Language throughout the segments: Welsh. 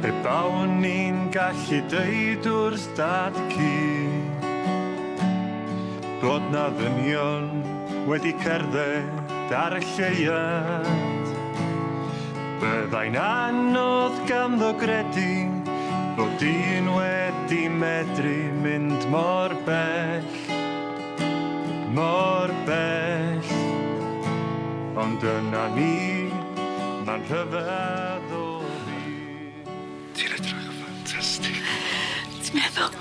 Pe bawn ni'n gallu dweud wrth dad ci bod na ddynion wedi cerdded ar y lleuad. Byddai'n anodd ganddo gredu bod un wedi medru mynd mor bell, mor bell. Ond yna ni, ma'n rhyfedd o fi. Ti'n edrych yn ffantastig. Ti'n meddwl?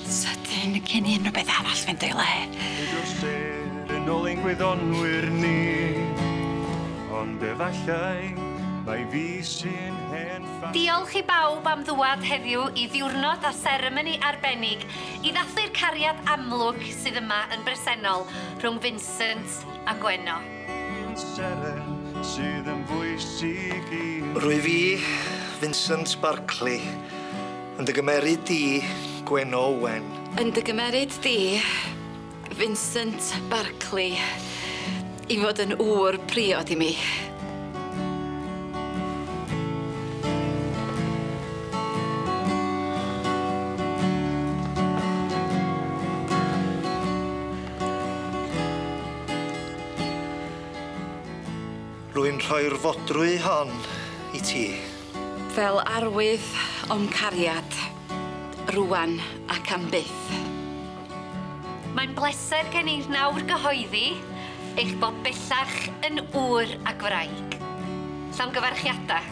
Sydyn cyn unrhyw beth arall fynd o'i le. Nid o'r ser yn ôl ein gwyddonwyr ni, ond efallai mae fi sy'n hen ffan. Diolch i bawb am ddwad heddiw i ddiwrnod a seremoni arbennig i ddathlu'r cariad amlwg sydd yma yn bresennol rhwng Vincent a Gwenno. Seren sydd yn bwysig i... Rwy fi, Vincent Barclay, yn dy gymeryd di, Gwenno Owen. Yn dy gymeryd di, Vincent Barclay, i fod yn ŵr priod i mi. Rwy'n rhoi'r fodrwy hon i ti. Fel arwydd o'm cariad, rwan ac am byth. Mae'n bleser gen i'r nawr gyhoeddi eich bod bellach yn ŵr a gwraig. Llongyfarchiadau.